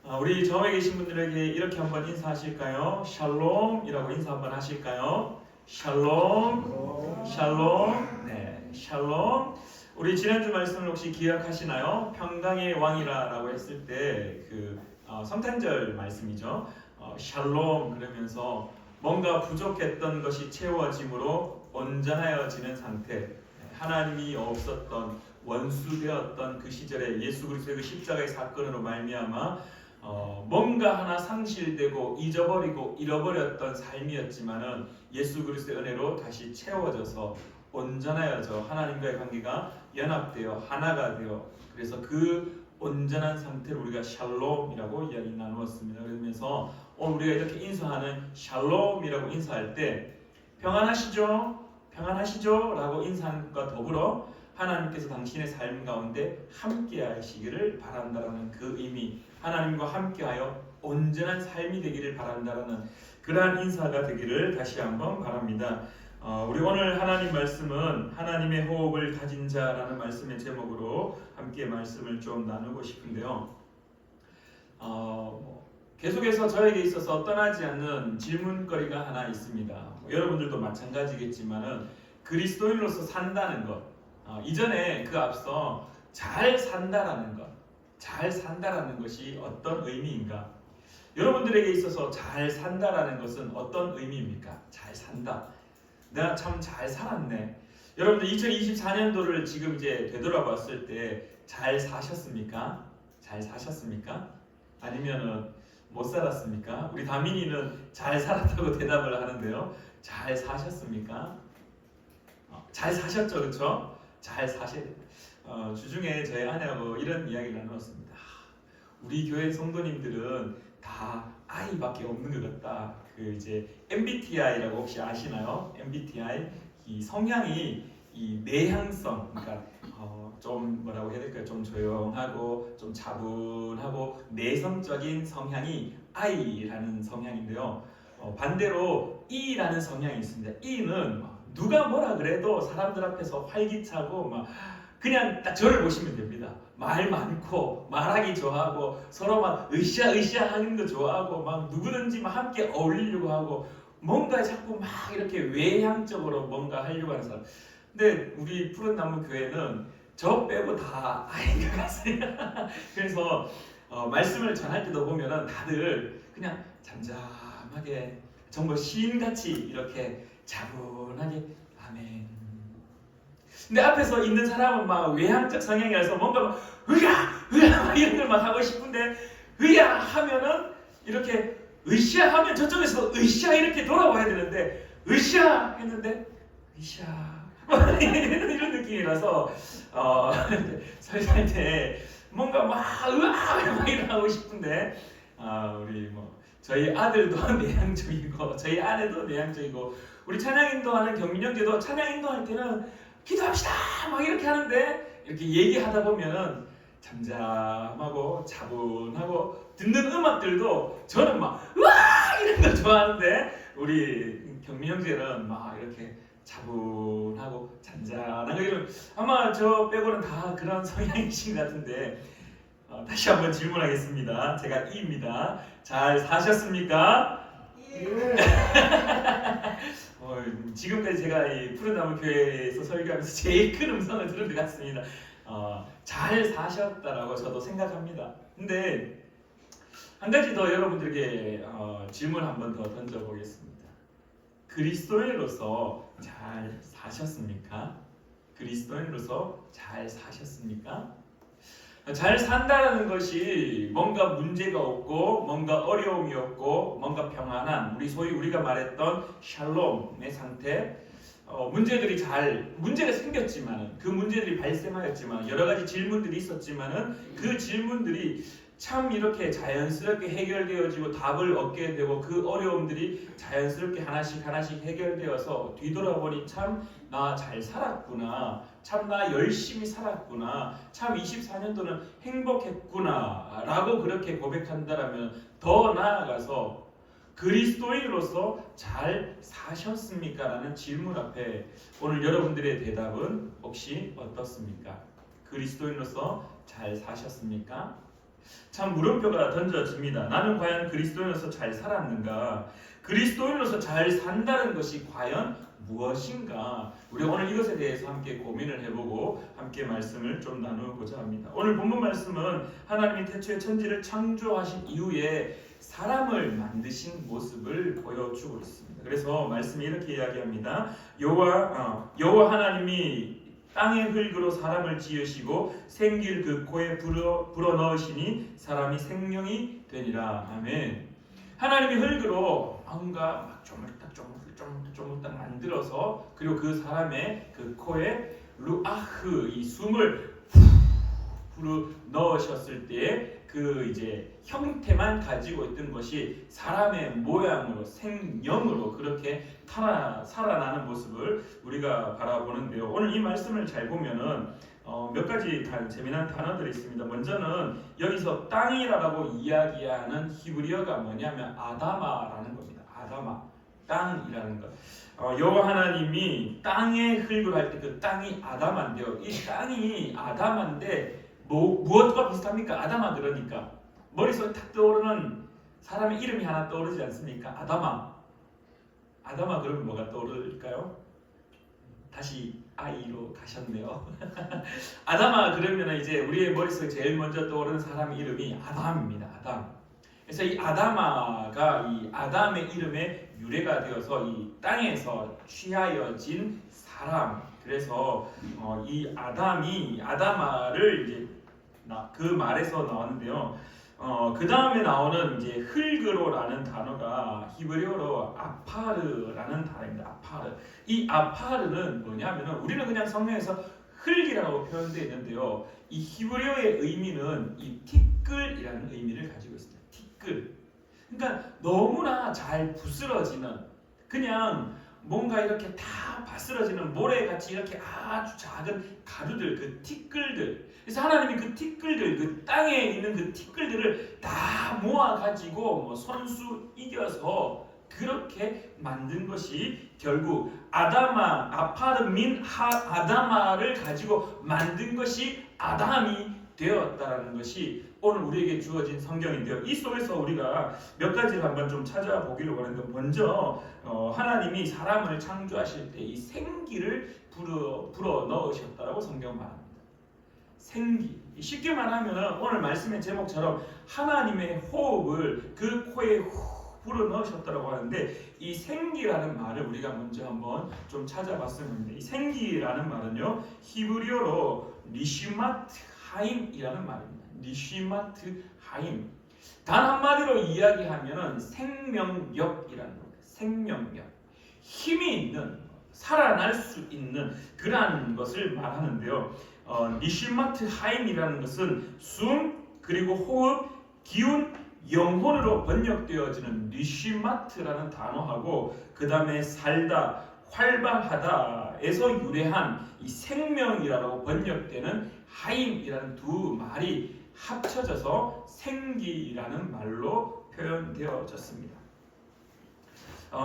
우리 처음에 계신 분들에게 이렇게 한번 인사하실까요? 샬롬이라고 인사 한번 하실까요? 샬롬, 샬롬, 네, 샬롬. 우리 지난주 말씀을 혹시 기억하시나요? 평강의 왕이라고 했을 때 그 성탄절 말씀이죠. 샬롬 그러면서 뭔가 부족했던 것이 채워짐으로 온전하여지는 상태, 하나님이 없었던 원수되었던 그 시절에 예수 그리스도의 그 십자가의 사건으로 말미암아 뭔가 하나 상실되고 잊어버리고 잃어버렸던 삶이었지만은 예수 그리스도의 은혜로 다시 채워져서 온전하여져 하나님과의 관계가 연합되어 하나가 되어, 그래서 그 온전한 상태를 우리가 샬롬이라고 이야기 나누었습니다. 그러면서 오늘 우리가 이렇게 인사하는 샬롬이라고 인사할 때 평안하시죠? 평안하시죠? 라고 인사함과 더불어 하나님께서 당신의 삶 가운데 함께 하시기를 바란다라는 그 의미, 하나님과 함께하여 온전한 삶이 되기를 바란다라는 그러한 인사가 되기를 다시 한번 바랍니다. 우리 오늘 하나님 말씀은 하나님의 호흡을 가진 자라는 말씀의 제목으로 함께 말씀을 좀 나누고 싶은데요. 계속해서 저에게 있어서 떠나지 않는 질문거리가 하나 있습니다. 여러분들도 마찬가지겠지만은 그리스도인으로서 산다는 것, 이전에 그 앞서 잘 산다라는 것, 잘 산다라는 것이 어떤 의미인가? 여러분들에게 있어서 잘 산다라는 것은 어떤 의미입니까? 잘 산다. 내가 참 잘 살았네. 여러분들 2024년도를 지금 이제 되돌아봤을 때 잘 사셨습니까? 잘 사셨습니까? 아니면은 못 살았습니까? 우리 다민이는 잘 살았다고 대답을 하는데요. 잘 사셨습니까? 잘 사셨죠, 그렇죠? 잘 사셔야 됩니다. 주중에 저희 아내하고 이런 이야기를 나누었습니다. 우리 교회 성도님들은 다 아이밖에 없는 것 같다. 그 이제 MBTI라고 혹시 아시나요? MBTI 이 성향이 이 내향성, 그러니까 좀 뭐라고 해야 될까요? 좀 조용하고 좀 차분하고 내성적인 성향이 I라는 성향인데요. 반대로 E라는 성향이 있습니다. E는 누가 뭐라 그래도 사람들 앞에서 활기차고 막 그냥 딱 저를 보시면 됩니다. 말 많고 말하기 좋아하고 서로 막 으쌰으쌰 하는 거 좋아하고 막 누구든지 막 함께 어울리려고 하고 뭔가 자꾸 막 이렇게 외향적으로 뭔가 하려고 하는 사람. 근데 우리 푸른 나무 교회는 저 빼고 다 아닌 것 같아요. 그래서 말씀을 전할 때도 보면은 다들 그냥 잠잠하게 정말 시인같이 이렇게 차분하게 아멘. 근데 앞에서 있는 사람은 막 외향적 성향이라서 뭔가 막 으야 이런 걸 막 하고 싶은데 으야 하면은 이렇게 으쌰 하면 저쪽에서 으쌰 이렇게 돌아와야 되는데 으쌰 했는데 으쌰 이런 느낌이라서 설교할 때 뭔가 막 으아 막 이러고 싶은데 우리 뭐 저희 아들도 내향적이고 저희 아내도 내향적이고 우리 찬양 인도하는 경민 형제도 찬양 인도할 때는 기도합시다 막 이렇게 하는데 이렇게 얘기하다 보면은 잠잠하고 차분하고 듣는 음악들도 저는 막 으아 이런 거 좋아하는데 우리 경민 형제는 막 이렇게 차분하고 잔잔하고 이런, 아마 저 빼고는 다 그런 성향이신 것 같은데 다시 한번 질문하겠습니다. 제가 E입니다. 잘 사셨습니까? 예. 지금까지 제가 이 푸른나무 교회에서 설교하면서 제일 큰 음성을 들은 것 같습니다. 잘 사셨다라고 저도 생각합니다. 근데 한 가지 더 여러분들에게 질문 한번 더 던져보겠습니다. 그리스도인으로서 잘 사셨습니까? 그리스도인으로서 잘 사셨습니까? 잘 산다는 것이 뭔가 문제가 없고 뭔가 어려움이 없고 뭔가 평안한, 우리 소위 우리가 말했던 샬롬의 상태, 문제가 생겼지만은 그 문제들이 발생하였지만 여러 가지 질문들이 있었지만은 그 질문들이 참 이렇게 자연스럽게 해결되어지고 답을 얻게 되고 그 어려움들이 자연스럽게 하나씩 해결되어서 뒤돌아보니 참 나 잘 살았구나, 참 나 열심히 살았구나, 참 24년도는 행복했구나 라고 그렇게 고백한다라면 더 나아가서 그리스도인으로서 잘 사셨습니까? 라는 질문 앞에 오늘 여러분들의 대답은 혹시 어떻습니까? 그리스도인으로서 잘 사셨습니까? 참 물음표가 던져집니다. 나는 과연 그리스도인으로서 잘 살았는가? 그리스도인으로서 잘 산다는 것이 과연 무엇인가? 우리가 오늘 이것에 대해서 함께 고민을 해보고 함께 말씀을 좀 나누고자 합니다. 오늘 본문 말씀은 하나님이 태초에 천지를 창조하신 이후에 사람을 만드신 모습을 보여주고 있습니다. 그래서 말씀이 이렇게 이야기합니다. 여호와 하나님이 땅의 흙으로 사람을 지으시고 생기를 그 코에 불어넣으시니 사람이 생명이 되니라. 아멘. 하나님이 흙으로 뭔가 막 조물딱 만들어서 그리고 그 사람의 그 코에 루아흐 이 숨을 불어넣으셨을 때 그 이제 형태만 가지고 있던 것이 사람의 모양으로 생명으로 그렇게 살아나는 모습을 우리가 바라보는데요. 오늘 이 말씀을 잘 보면은 몇 가지 재미난 단어들이 있습니다. 먼저는 여기서 땅이라고 이야기하는 히브리어가 뭐냐면 아다마라는 겁니다. 아다마, 땅이라는 것. 여호와 하나님이 땅의 흙을 할 때 그 땅이 아다마인데요. 이 땅이 아다마인데 무엇과 비슷합니까? 아다마 그러니까 머릿속에 탁 떠오르는 사람의 이름이 하나 떠오르지 않습니까? 아다마 그러면 뭐가 떠오를까요? 다시 아이로 가셨네요. 아다마 그러면 이제 우리의 머릿속에 제일 먼저 떠오르는 사람의 이름이 아담입니다. 아담. 그래서 이 아다마가 이 아담의 이름의 유래가 되어서 이 땅에서 취하여진 사람. 그래서 이 아담이 아다마를 이제 그 말에서 나왔는데요. 그 다음에 나오는 이제 흙으로라는 단어가 히브리어로 아파르라는 단어입니다. 아파르. 이 아파르는 뭐냐면은 우리는 그냥 성경에서 흙이라고 표현되어 있는데요. 이 히브리어의 의미는 이 티끌이라는 의미를 가지고 있습니다. 티끌. 그러니까 너무나 잘 부스러지는 그냥 뭔가 이렇게 다 바스러지는 모래같이 이렇게 아주 작은 가루들, 그 티끌들. 그래서 하나님이 그 티끌들, 그 땅에 있는 그 티끌들을 다 모아가지고 손수 이겨서 그렇게 만든 것이 결국 아파르민 아다마를 가지고 만든 것이 아담이 되었다라는 것이 오늘 우리에게 주어진 성경인데요. 이 속에서 우리가 몇 가지를 한번 좀 찾아보기를 원하는데 먼저 하나님이 사람을 창조하실 때 이 생기를 불어 넣으셨다라고 성경 말합니다. 생기. 쉽게 말하면 오늘 말씀의 제목처럼 하나님의 호흡을 그 코에 불어 넣으셨다라고 하는데 이 생기라는 말을 우리가 먼저 한번 좀 찾아봤으면 합니다. 이 생기라는 말은요 히브리어로 니시마트 하임이라는 말입니다. 니시마트 하임. 단 한마디로 이야기하면 생명력이라는 겁니다. 생명력. 힘이 있는, 살아날 수 있는 그러한 것을 말하는데요. 니시마트 하임이라는 것은 숨 그리고 호흡, 기운, 영혼으로 번역되어지는 니시마트라는 단어하고 그 다음에 살다, 활발하다에서 유래한 이 생명이라고 번역되는 하임이라는 두 말이 합쳐져서 생기라는 말로 표현되어졌습니다.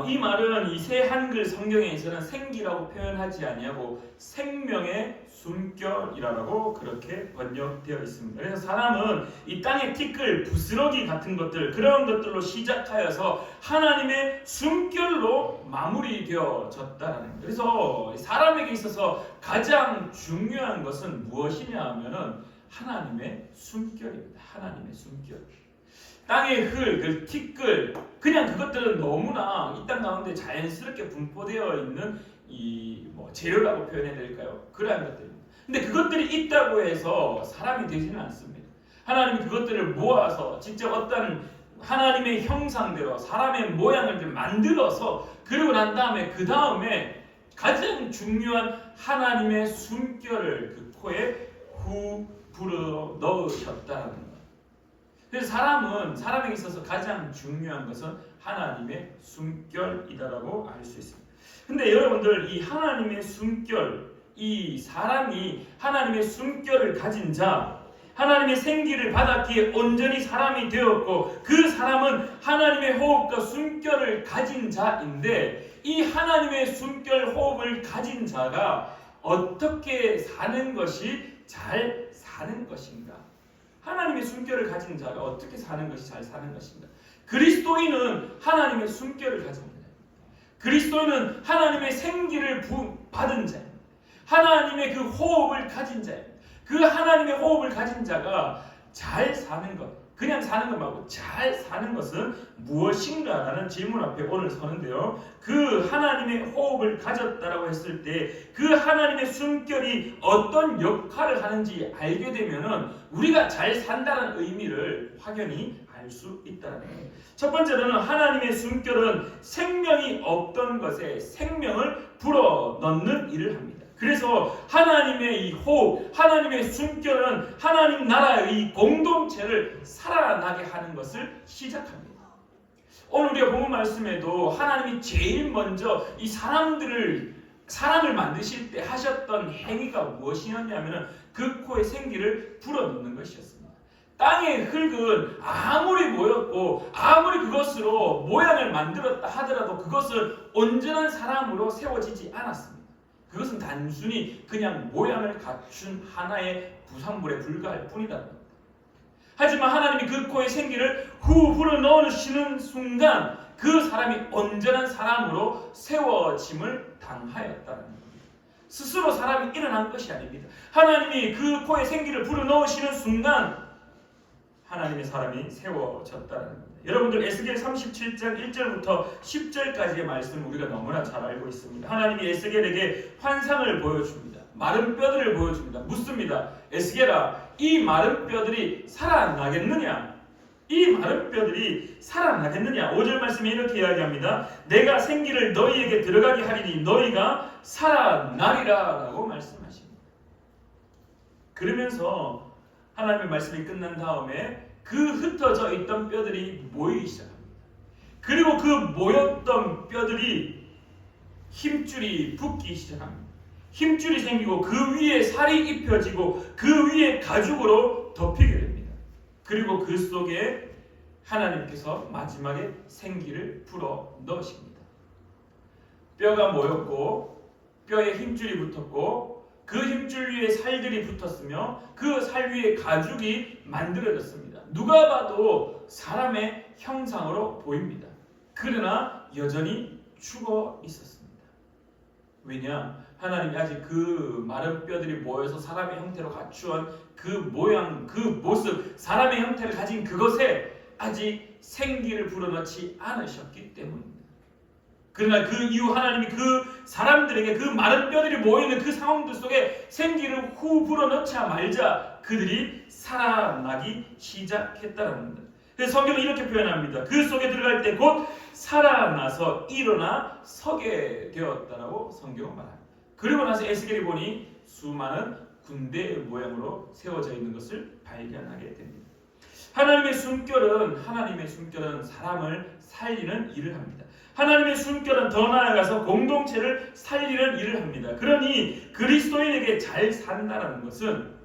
이 말은 이 새 한글 성경에서는 생기라고 표현하지 아니하고 생명의 숨결이라고 그렇게 번역되어 있습니다. 그래서 사람은 이 땅의 티끌, 부스러기 같은 것들 그런 것들로 시작하여서 하나님의 숨결로 마무리되어졌다는 겁니다. 그래서 사람에게 있어서 가장 중요한 것은 무엇이냐 하면은 하나님의 숨결입니다. 하나님의 숨결. 땅의 흙, 그 티끌, 그냥 그것들은 너무나 이 땅 가운데 자연스럽게 분포되어 있는 이 재료라고 표현해야 될까요? 그러한 것들입니다. 근데 그것들이 있다고 해서 사람이 되지는 않습니다. 하나님이 그것들을 모아서 직접 어떤 하나님의 형상대로 사람의 모양을 만들어서 그러고 난 다음에 그 다음에 가장 중요한 하나님의 숨결을 그 코에 후 불어 넣으셨다는 것. 그래서 사람에게 있어서 가장 중요한 것은 하나님의 숨결이다라고 알 수 있습니다. 근데 여러분들 이 하나님의 숨결, 이 사람이 하나님의 숨결을 가진 자, 하나님의 생기를 받았기에 온전히 사람이 되었고 그 사람은 하나님의 호흡과 숨결을 가진 자인데 이 하나님의 숨결 호흡을 가진 자가 어떻게 사는 것이 잘 사는 것인가? 하나님의 숨결을 가진 자가 어떻게 사는 것이 잘 사는 것입니다. 그리스도인은 하나님의 숨결을 가진 자입니다. 그리스도인은 하나님의 생기를 받은 자입니다. 하나님의 그 호흡을 가진 자입니다. 그 하나님의 호흡을 가진 자가 잘 사는 것, 그냥 사는 것 말고 잘 사는 것은 무엇인가라는 질문 앞에 오늘 서는데요. 그 하나님의 호흡을 가졌다라고 했을 때 그 하나님의 숨결이 어떤 역할을 하는지 알게 되면은 우리가 잘 산다는 의미를 확연히 알 수 있다는 거예요. 첫 번째로는 하나님의 숨결은 생명이 없던 것에 생명을 불어넣는 일을 합니다. 그래서 하나님의 이 호흡, 하나님의 숨결은 하나님 나라의 이 공동체를 살아나게 하는 것을 시작합니다. 오늘 우리가 본문 말씀에도 하나님이 제일 먼저 이 사람을 만드실 때 하셨던 행위가 무엇이었냐면 그 코에 생기를 불어넣는 것이었습니다. 땅의 흙은 아무리 모였고 아무리 그것으로 모양을 만들었다 하더라도 그것은 온전한 사람으로 세워지지 않았습니다. 그것은 단순히 그냥 모양을 갖춘 하나의 부산물에 불과할 뿐이다. 하지만 하나님이 그 코에 생기를 후 불어넣으시는 순간 그 사람이 온전한 사람으로 세워짐을 당하였다는 겁니다. 스스로 사람이 일어난 것이 아닙니다. 하나님이 그 코에 생기를 불어넣으시는 순간 하나님의 사람이 세워졌다는 겁니다. 여러분들 에스겔 37장 1절부터 10절까지의 말씀 우리가 너무나 잘 알고 있습니다. 하나님이 에스겔에게 환상을 보여줍니다. 마른 뼈들을 보여줍니다. 묻습니다. 에스겔아, 이 마른 뼈들이 살아나겠느냐? 이 마른 뼈들이 살아나겠느냐? 5절 말씀에 이렇게 이야기합니다. 내가 생기를 너희에게 들어가게 하리니 너희가 살아나리라 라고 말씀하십니다. 그러면서 하나님의 말씀이 끝난 다음에 그 흩어져 있던 뼈들이 모이기 시작합니다. 그리고 그 모였던 뼈들이 힘줄이 붙기 시작합니다. 힘줄이 생기고 그 위에 살이 입혀지고 그 위에 가죽으로 덮이게 됩니다. 그리고 그 속에 하나님께서 마지막에 생기를 불어 넣으십니다. 뼈가 모였고 뼈에 힘줄이 붙었고 그 힘줄 위에 살들이 붙었으며 그 살 위에 가죽이 만들어졌습니다. 누가 봐도 사람의 형상으로 보입니다. 그러나 여전히 죽어 있었습니다. 왜냐? 하나님이 아직 그 마른 뼈들이 모여서 사람의 형태로 갖추은 그 모양, 그 모습, 사람의 형태를 가진 그것에 아직 생기를 불어넣지 않으셨기 때문입니다. 그러나 그 이후 하나님이 그 사람들에게 그 마른 뼈들이 모이는 그 상황들 속에 생기를 후 불어넣자 말자 그들이 살아나기 시작했다는 겁니다. 그래서 성경은 이렇게 표현합니다. 그 속에 들어갈 때 곧 살아나서 일어나 서게 되었다라고 성경은 말합니다. 그리고 나서 에스겔이 보니 수많은 군대 모양으로 세워져 있는 것을 발견하게 됩니다. 하나님의 숨결은 사람을 살리는 일을 합니다. 하나님의 숨결은 더 나아가서 공동체를 살리는 일을 합니다. 그러니 그리스도인이 잘 산다는 것은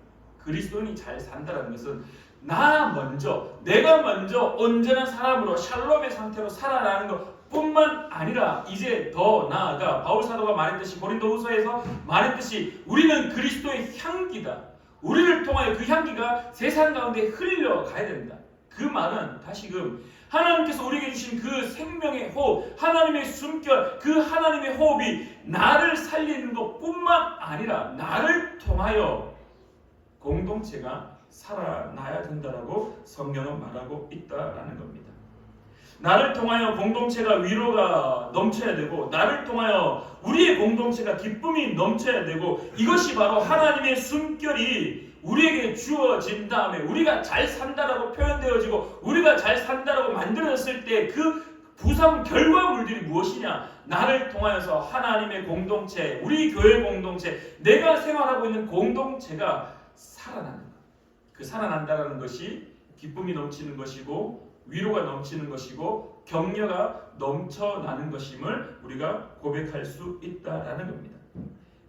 내가 먼저 온전한 사람으로 샬롬의 상태로 살아나는 것뿐만 아니라 이제 더 나아가 바울 사도가 말했듯이 고린도후서에서 말했듯이 우리는 그리스도의 향기다. 우리를 통하여 그 향기가 세상 가운데 흘려가야 된다. 그 말은 다시금 하나님께서 우리에게 주신 그 생명의 호흡, 하나님의 숨결, 그 하나님의 호흡이 나를 살리는 것뿐만 아니라 나를 통하여 공동체가 살아나야 된다라고 성경은 말하고 있다라는 겁니다. 나를 통하여 공동체가 위로가 넘쳐야 되고 나를 통하여 우리의 공동체가 기쁨이 넘쳐야 되고 이것이 바로 하나님의 숨결이 우리에게 주어진 다음에 우리가 잘 산다라고 표현되어지고 우리가 잘 산다라고 만들어졌을 때 그 부상 결과물들이 무엇이냐? 나를 통하여서 하나님의 공동체, 우리 교회 공동체, 내가 생활하고 있는 공동체가 살아나는 것. 그 살아난다라는 것이 기쁨이 넘치는 것이고 위로가 넘치는 것이고 격려가 넘쳐나는 것임을 우리가 고백할 수 있다라는 겁니다.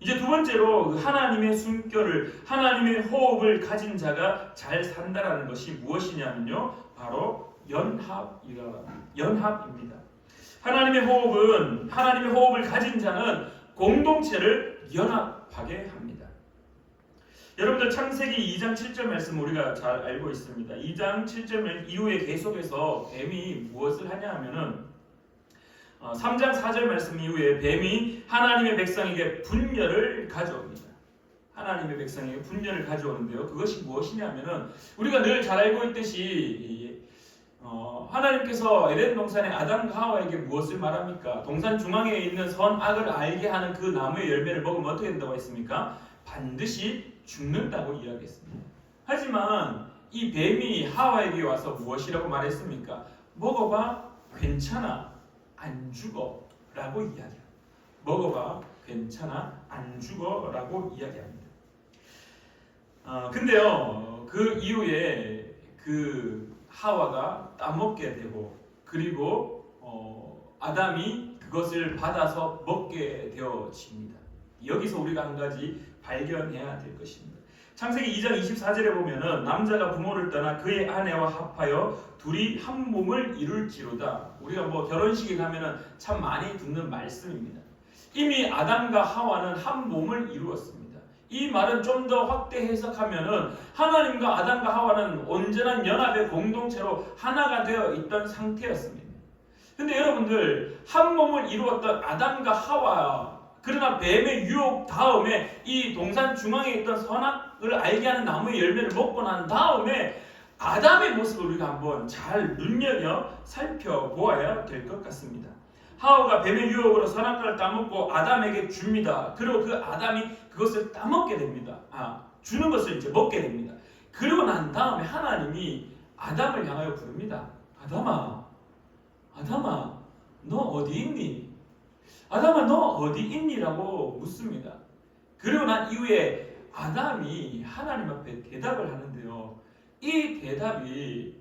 이제 두 번째로 하나님의 숨결을, 하나님의 호흡을 가진 자가 잘 산다라는 것이 무엇이냐면요, 바로 연합입니다. 하나님의 호흡을 가진 자는 공동체를 연합하게 합니다. 여러분들 창세기 2장 7절 말씀 우리가 잘 알고 있습니다. 2장 7절 이후에 계속해서 뱀이 무엇을 하냐 하면은 3장 4절 말씀 이후에 뱀이 하나님의 백성에게 분열을 가져옵니다. 하나님의 백성에게 분열을 가져오는데요. 그것이 무엇이냐면은 우리가 늘 잘 알고 있듯이 하나님께서 에덴 동산의 아담과 하와에게 무엇을 말합니까? 동산 중앙에 있는 선악을 알게 하는 그 나무의 열매를 먹으면 어떻게 된다고 했습니까? 반드시 죽는다고 이야기했습니다. 하지만 이 뱀이 하와에게 와서 무엇이라고 말했습니까? 먹어봐, 괜찮아, 안 죽어 라고 이야기합니다. 먹어봐, 괜찮아, 안 죽어 라고 이야기합니다. 근데요, 그 이후에 그 하와가 따먹게 되고, 그리고 아담이 그것을 받아서 먹게 되어집니다. 여기서 우리가 한 가지 발견해야 될 것입니다. 창세기 2장 24절에 보면은 남자가 부모를 떠나 그의 아내와 합하여 둘이 한 몸을 이룰지로다. 우리가 뭐 결혼식에 가면은 참 많이 듣는 말씀입니다. 이미 아담과 하와는 한 몸을 이루었습니다. 이 말은 좀 더 확대 해석하면은 하나님과 아담과 하와는 온전한 연합의 공동체로 하나가 되어 있던 상태였습니다. 근데 여러분들, 한 몸을 이루었던 아담과 하와, 그러나 뱀의 유혹 다음에 이 동산 중앙에 있던 선악을 알게 하는 나무의 열매를 먹고 난 다음에 아담의 모습을 우리가 한번 잘 눈여겨 살펴보아야 될 것 같습니다. 하와가 뱀의 유혹으로 선악과를 따먹고 아담에게 줍니다. 그리고 그 아담이 그것을 따먹게 됩니다. 주는 것을 이제 먹게 됩니다. 그리고 난 다음에 하나님이 아담을 향하여 부릅니다. 아담아, 너 어디 있니? 아담아, 너 어디 있니? 라고 묻습니다. 그리고 난 이후에 아담이 하나님 앞에 대답을 하는데요. 이 대답이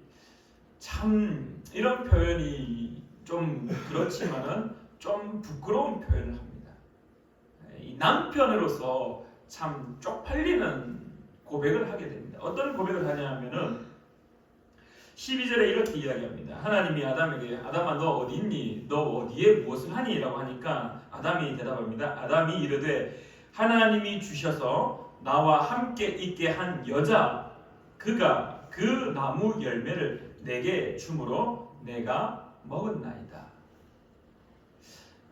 참 이런 표현이 좀 그렇지만은 좀 부끄러운 표현을 합니다. 이 남편으로서 참 쪽팔리는 고백을 하게 됩니다. 어떤 고백을 하냐면은 12절에 이렇게 이야기합니다. 하나님이 아담에게 아담아 너 어디 있니? 너 어디에 무엇을 하니? 라고 하니까 아담이 대답합니다. 아담이 이르되 하나님이 주셔서 나와 함께 있게 한 여자 그가 그 나무 열매를 내게 주므로 내가 먹었나이다.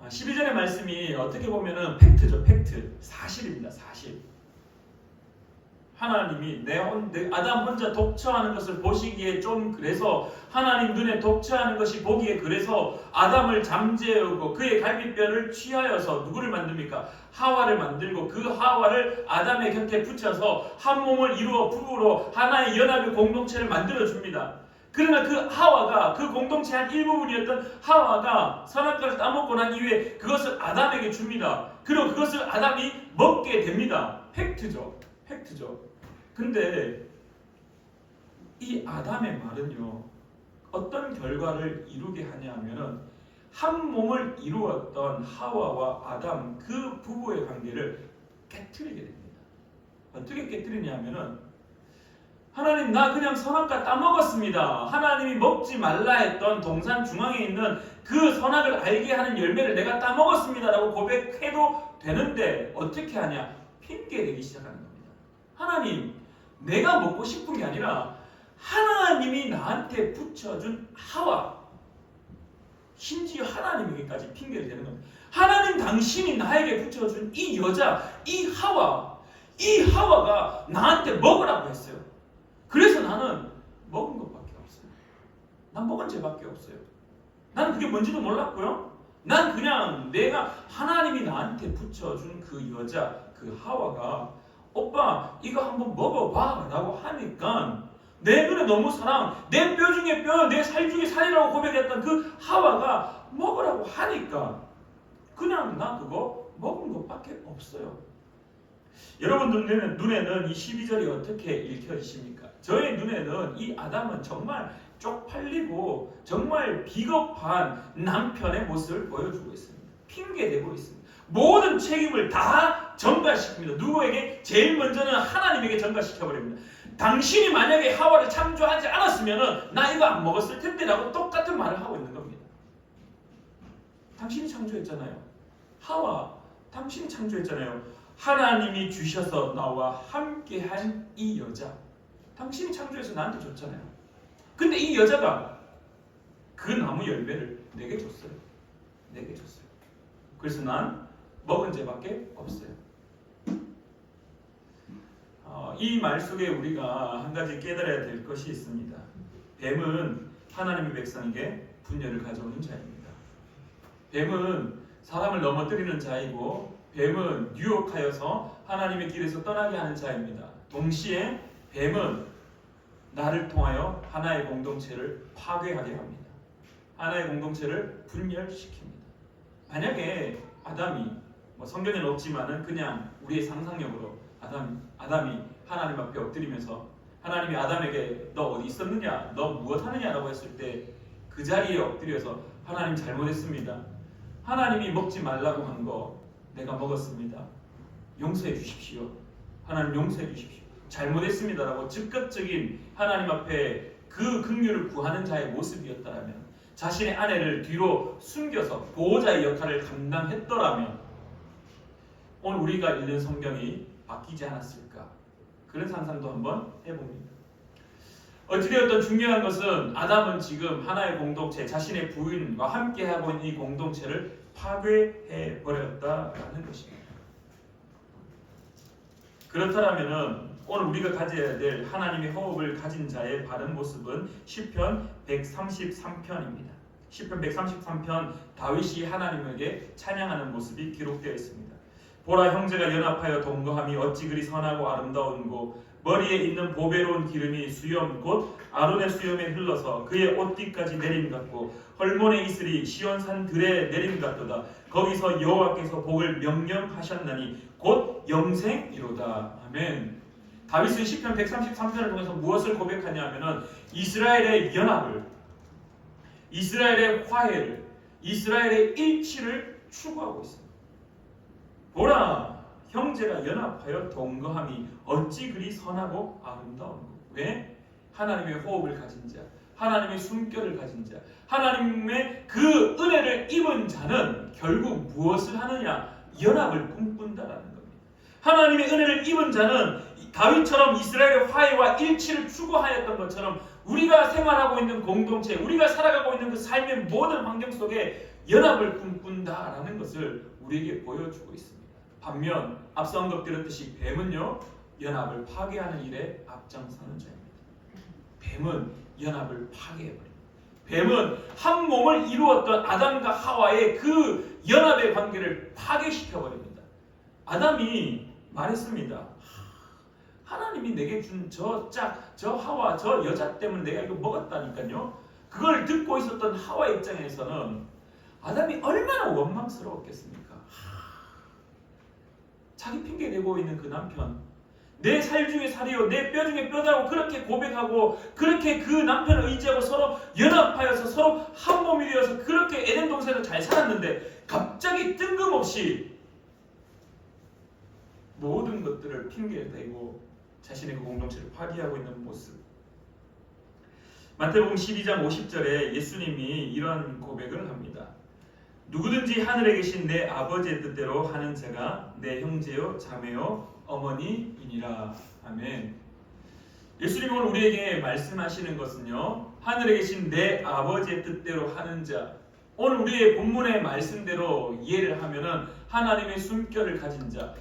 12절의 말씀이 어떻게 보면은 팩트죠. 팩트. 사실입니다. 사실. 하나님이 아담 혼자 독처하는 것을 보시기에 좀 그래서 하나님 눈에 독처하는 것이 보기에 그래서 아담을 잠재우고 그의 갈비뼈를 취하여서 누구를 만듭니까? 하와를 만들고 그 하와를 아담의 곁에 붙여서 한 몸을 이루어 부부로 하나의 연합의 공동체를 만들어줍니다. 그러나 그 하와가 그 공동체의 한 일부분이었던 하와가 선악과를 따먹고 난 이후에 그것을 아담에게 줍니다. 그리고 그것을 아담이 먹게 됩니다. 팩트죠. 근데 이 아담의 말은요, 어떤 결과를 이루게 하냐면은 한 몸을 이루었던 하와와 아담 그 부부의 관계를 깨트리게 됩니다. 어떻게 깨트리냐면은 하나님 나 그냥 선악과 따먹었습니다. 하나님이 먹지 말라 했던 동산 중앙에 있는 그 선악을 알게 하는 열매를 내가 따먹었습니다 라고 고백해도 되는데 어떻게 하냐? 핑계대기 시작하는 겁니다. 하나님 내가 먹고 싶은 게 아니라 하나님이 나한테 붙여준 하와, 심지어 하나님에게까지 핑계를 대는 겁니다. 하나님 당신이 나에게 붙여준 이 여자, 이 하와가 나한테 먹으라고 했어요. 그래서 나는 먹은 것밖에 없어요. 난 먹은 죄밖에 없어요. 나는 그게 뭔지도 몰랐고요. 난 그냥 내가 하나님이 나한테 붙여준 그 여자, 그 하와가 오빠 이거 한번 먹어봐 라고 하니까 내 눈에 너무 사랑, 내 뼈 중에 뼈, 내 살 중에 살이라고 고백했던 그 하와가 먹으라고 하니까 그냥 나 그거 먹은 것밖에 없어요. 여러분들 눈에는 이 12절이 어떻게 읽혀지십니까? 저의 눈에는 이 아담은 정말 쪽팔리고 정말 비겁한 남편의 모습을 보여주고 있습니다. 핑계대고 있습니다. 모든 책임을 다 전가시킵니다. 누구에게? 제일 먼저는 하나님에게 전가시켜버립니다. 당신이 만약에 하와를 창조하지 않았으면 나 이거 안 먹었을 텐데 라고 똑같은 말을 하고 있는 겁니다. 당신이 창조했잖아요. 하와, 당신이 창조했잖아요. 하나님이 주셔서 나와 함께한 이 여자, 당신이 창조해서 나한테 줬잖아요. 근데 이 여자가 그 나무 열매를 내게 줬어요. 내게 줬어요. 그래서 난 먹은 죄밖에 없어요. 이 말 속에 우리가 한 가지 깨달아야 될 것이 있습니다. 뱀은 하나님의 백성에게 분열을 가져오는 자입니다. 뱀은 사람을 넘어뜨리는 자이고, 뱀은 유혹하여서 하나님의 길에서 떠나게 하는 자입니다. 동시에 뱀은 나를 통하여 하나의 공동체를 파괴하게 합니다. 하나의 공동체를 분열시킵니다. 만약에 아담이, 성경에는 없지만은 그냥 우리의 상상력으로 아담이 하나님 앞에 엎드리면서 하나님이 아담에게 너 어디 있었느냐, 너 무엇 하느냐라고 했을 때 그 자리에 엎드려서 하나님 잘못했습니다. 하나님이 먹지 말라고 한 거 내가 먹었습니다. 용서해 주십시오. 하나님 용서해 주십시오. 잘못했습니다라고 즉각적인 하나님 앞에 그 긍휼을 구하는 자의 모습이었다면, 자신의 아내를 뒤로 숨겨서 보호자의 역할을 감당했더라면 오늘 우리가 읽는 성경이 바뀌지 않았을까? 그런 상상도 한번 해봅니다. 어찌되었든 중요한 것은 아담은 지금 하나의 공동체, 자신의 부인과 함께하고 있는 이 공동체를 파괴해버렸다라는 것입니다. 그렇다면 오늘 우리가 가져야 될 하나님의 호흡을 가진 자의 바른 모습은 시편 133편입니다. 시편 133편, 다윗이 하나님에게 찬양하는 모습이 기록되어 있습니다. 보라, 형제가 연합하여 동거함이 어찌 그리 선하고 아름다운고, 머리에 있는 보배로운 기름이 수염 곧 아론의 수염에 흘러서 그의 옷뒤까지 내림 같고, 헐몬의 이슬이 시온산 들에 내림 같도다. 거기서 여호와께서 복을 명령하셨나니 곧 영생이로다. 아멘. 다윗은 시편 133편을 통해서 무엇을 고백하냐면은 이스라엘의 연합을, 이스라엘의 화해를, 이스라엘의 일치를 추구하고 있습니다. 보라, 형제가 연합하여 동거함이 어찌 그리 선하고 아름다운고. 왜? 하나님의 호흡을 가진 자, 하나님의 숨결을 가진 자, 하나님의 그 은혜를 입은 자는 결국 무엇을 하느냐? 연합을 꿈꾼다라는 겁니다. 하나님의 은혜를 입은 자는 다윗처럼 이스라엘의 화해와 일치를 추구하였던 것처럼 우리가 생활하고 있는 공동체, 우리가 살아가고 있는 그 삶의 모든 환경 속에 연합을 꿈꾼다라는 것을 우리에게 보여주고 있습니다. 반면 앞서 언급드렸듯이 뱀은요, 연합을 파괴하는 일에 앞장서는 자입니다. 뱀은 연합을 파괴해버립니다. 뱀은 한 몸을 이루었던 아담과 하와의 그 연합의 관계를 파괴시켜버립니다. 아담이 말했습니다. 하나님이 내게 준 저 하와, 저 여자 때문에 내가 이거 먹었다니까요. 그걸 듣고 있었던 하와 입장에서는 아담이 얼마나 원망스러웠겠습니까? 자기 핑계 대고 있는 그 남편, 내 살 중에 살이요 내 뼈 중에 뼈다고 그렇게 고백하고, 그렇게 그 남편을 의지하고 서로 연합하여서 서로 한 몸이 되어서 그렇게 에덴 동산에서 잘 살았는데 갑자기 뜬금없이 모든 것들을 핑계대고 자신의 그 공동체를 파괴하고 있는 모습. 마태복음 12장 50절에 예수님이 이런 고백을 합니다. 누구든지 하늘에 계신 내 아버지의 뜻대로 하는 자가 내 형제요 자매요 어머니이니라. 아멘. 예수님이 오늘 우리에게 말씀하시는 것은요, 하늘에 계신 내 아버지의 뜻대로 하는 자, 오늘 우리의 본문의 말씀대로 이해를 하면은 하나님의 숨결을 가진 자,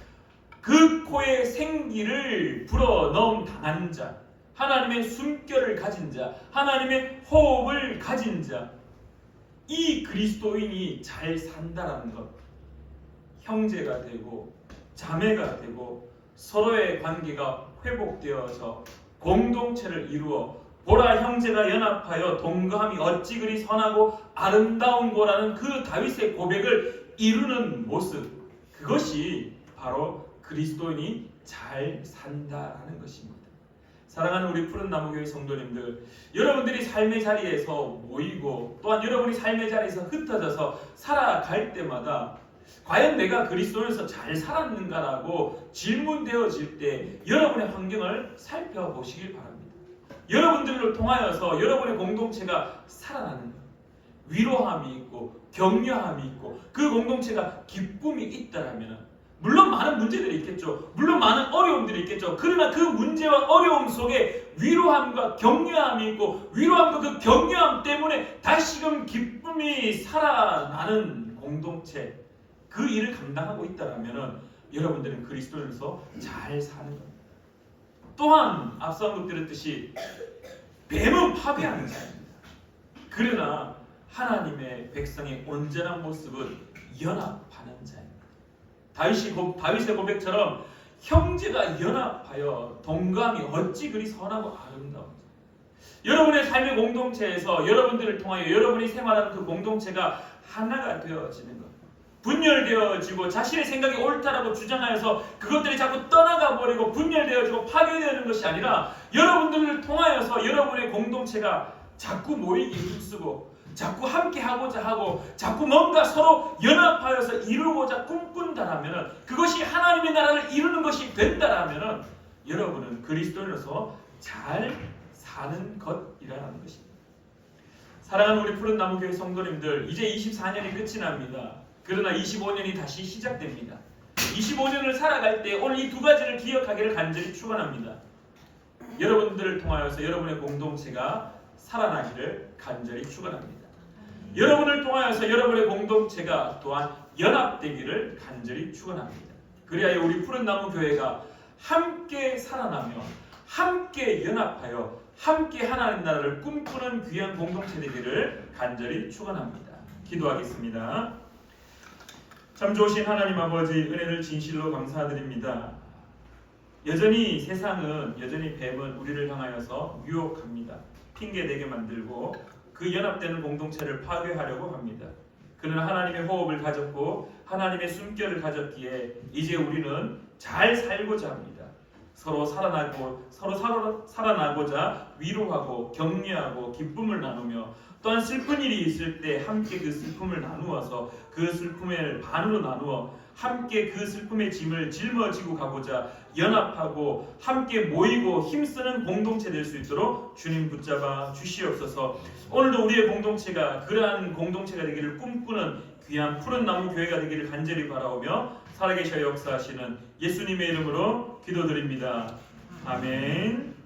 그 코에 생기를 불어넣음 당한 자, 하나님의 숨결을 가진 자, 하나님의 호흡을 가진 자, 이 그리스도인이 잘 산다라는 것, 형제가 되고 자매가 되고 서로의 관계가 회복되어서 공동체를 이루어 보라, 형제가 연합하여 동거함이 어찌 그리 선하고 아름다운 거라는 그 다윗의 고백을 이루는 모습, 그것이 바로 그리스도인이 잘 산다라는 것입니다. 사랑하는 우리 푸른나무교회 성도님들, 여러분들이 삶의 자리에서 모이고 또한 여러분이 삶의 자리에서 흩어져서 살아갈 때마다 과연 내가 그리스도에서 잘 살았는가라고 질문되어질 때 여러분의 환경을 살펴보시길 바랍니다. 여러분들을 통하여서 여러분의 공동체가 살아나는 것, 위로함이 있고 격려함이 있고 그 공동체가 기쁨이 있다라면 물론 많은 문제들이 있겠죠. 물론 많은 어려움들이 있겠죠. 그러나 그 문제와 어려움 속에 위로함과 격려함이 있고, 위로함과 그 격려함 때문에 다시금 기쁨이 살아나는 공동체, 그 일을 감당하고 있다면 여러분들은 그리스도인으로서 잘 사는 겁니다. 또한 앞서 한국 들었듯이 뱀은 파괴하는 자입니다. 그러나 하나님의 백성의 온전한 모습은 연합하는 자입니다. 다윗의 고백처럼 형제가 연합하여 동감이 어찌 그리 선하고 아름다운지. 여러분의 삶의 공동체에서 여러분들을 통하여 여러분이 생활하는 그 공동체가 하나가 되어지는 것, 분열되어지고 자신의 생각이 옳다라고 주장하여서 그것들이 자꾸 떠나가 버리고 분열되어지고 파괴되는 것이 아니라, 여러분들을 통하여서 여러분의 공동체가 자꾸 모이기 힘쓰고 자꾸 함께 하고자 하고 자꾸 뭔가 서로 연합하여서 이루고자 꿈꾼다라면, 그것이 하나님의 나라를 이루는 것이 된다라면 여러분은 그리스도인으로서 잘 사는 것이라는 것입니다. 사랑하는 우리 푸른 나무 교회 성도님들, 이제 24년이 끝이 납니다. 그러나 25년이 다시 시작됩니다. 25년을 살아갈 때 오늘 이 두 가지를 기억하기를 간절히 축원합니다. 여러분들을 통하여서 여러분의 공동체가 살아나기를 간절히 축원합니다. 여러분을 통하여서 여러분의 공동체가 또한 연합되기를 간절히 축원합니다. 그리하여 우리 푸른 나무 교회가 함께 살아나며 함께 연합하여 함께 하나님 나라를 꿈꾸는 귀한 공동체 되기를 간절히 축원합니다. 기도하겠습니다. 참 좋으신 하나님 아버지, 은혜를 진실로 감사드립니다. 여전히 세상은, 여전히 뱀은 우리를 향하여서 유혹합니다. 핑계대게 만들고 그 연합되는 공동체를 파괴하려고 합니다. 그러나 하나님의 호흡을 가졌고 하나님의 숨결을 가졌기에 이제 우리는 잘 살고자 합니다. 서로 살아나고자 위로하고 격려하고 기쁨을 나누며, 또한 슬픈 일이 있을 때 함께 그 슬픔을 나누어서 그 슬픔을 반으로 나누어 함께 그 슬픔의 짐을 짊어지고 가고자 연합하고 함께 모이고 힘쓰는 공동체 될 수 있도록 주님 붙잡아 주시옵소서. 오늘도 우리의 공동체가 그러한 공동체가 되기를 꿈꾸는 귀한 푸른 나무 교회가 되기를 간절히 바라오며 살아계셔 역사하시는 예수님의 이름으로 기도드립니다. 아멘.